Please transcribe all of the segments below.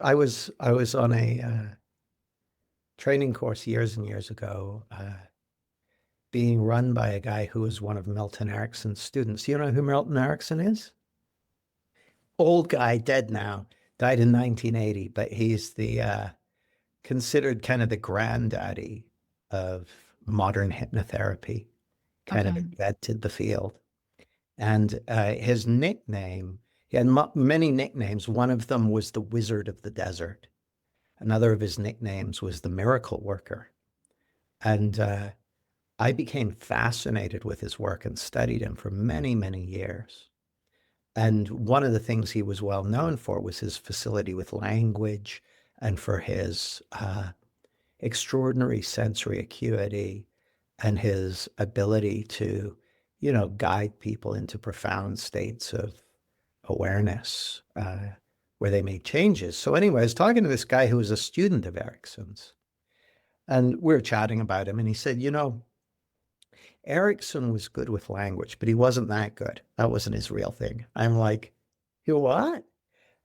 I was on a training course years and years ago, being run by a guy who was one of Milton Erickson's students. You know who Milton Erickson is? Old guy, dead now, died in 1980, but he's the considered kind of the granddaddy of modern hypnotherapy, kind of Okay. invented the field. And his nickname, he had many nicknames. One of them was the Wizard of the Desert. Another of his nicknames was the Miracle Worker. And I became fascinated with his work and studied him for many, many years. And one of the things he was well known for was his facility with language and for his extraordinary sensory acuity and his ability to, guide people into profound states of awareness where they made changes. So, anyway, I was talking to this guy who was a student of Erickson's, and we were chatting about him, and he said, Erickson was good with language, but he wasn't that good. That wasn't his real thing. I'm like, you what?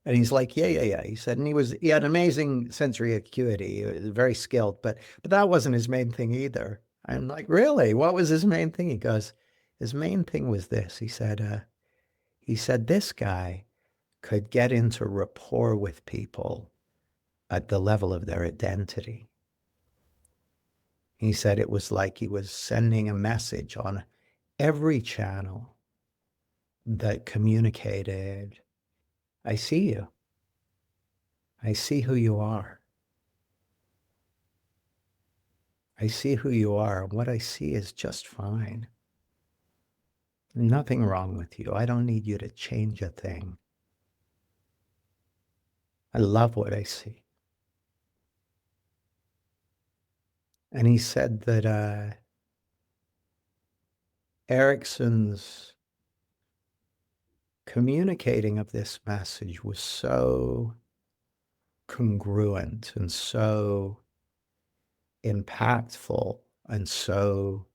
And he's like, yeah, yeah, yeah. He said, and he had amazing sensory acuity, he was very skilled, but that wasn't his main thing either. I'm like, really? What was his main thing? He goes, his main thing was this. He said this guy could get into rapport with people at the level of their identity. He said it was like he was sending a message on every channel that communicated, I see you. I see who you are. I see who you are. What I see is just fine. Nothing wrong with you. I don't need you to change a thing. I love what I see. And he said that Erickson's communicating of this message was so congruent and so impactful and so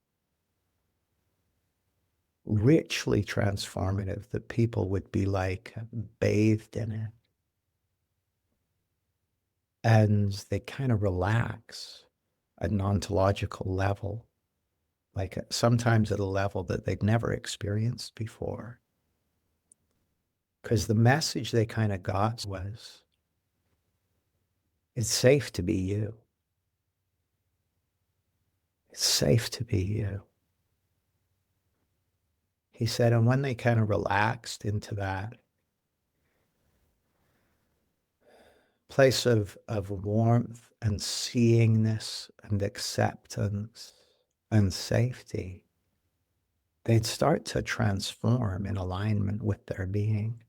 richly transformative that people would be like bathed in it. And they kind of relax at an ontological level, like sometimes at a level that they'd never experienced before. Because the message they kind of got was, it's safe to be you. It's safe to be you. He said, and when they kind of relaxed into that place of warmth and seeingness and acceptance and safety, they'd start to transform in alignment with their being.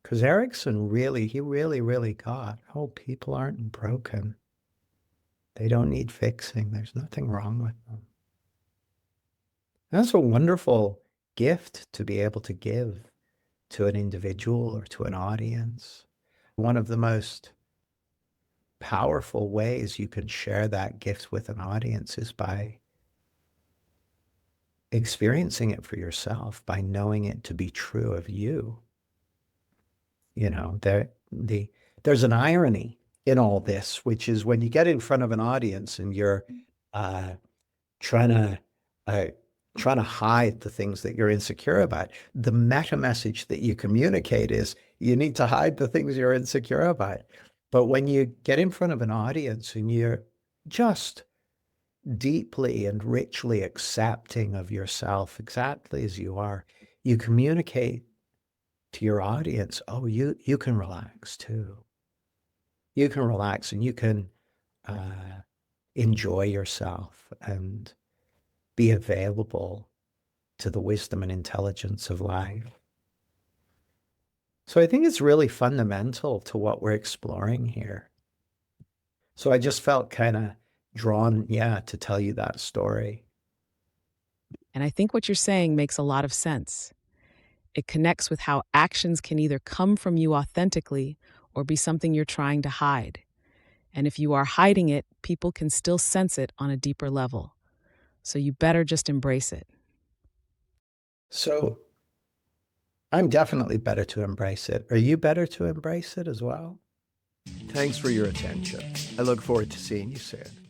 Because Erickson really got, oh, people aren't broken. They don't need fixing. There's nothing wrong with them. That's a wonderful gift to be able to give to an individual or to an audience. One of the most powerful ways you can share that gift with an audience is by experiencing it for yourself, by knowing it to be true of you. There's an irony in all this, which is when you get in front of an audience and you're uh, trying to uh, trying to hide the things that you're insecure about. The meta message that you communicate is you need to hide the things you're insecure about. But when you get in front of an audience and you're just deeply and richly accepting of yourself exactly as you are, you communicate to your audience, oh, you can relax too. You can relax and you can enjoy yourself and be available to the wisdom and intelligence of life. So I think it's really fundamental to what we're exploring here. So I just felt kind of drawn, yeah, to tell you that story. And I think what you're saying makes a lot of sense. It connects with how actions can either come from you authentically or be something you're trying to hide. And if you are hiding it, people can still sense it on a deeper level. So you better just embrace it. So I'm definitely better to embrace it. Are you better to embrace it as well? Thanks for your attention. I look forward to seeing you soon.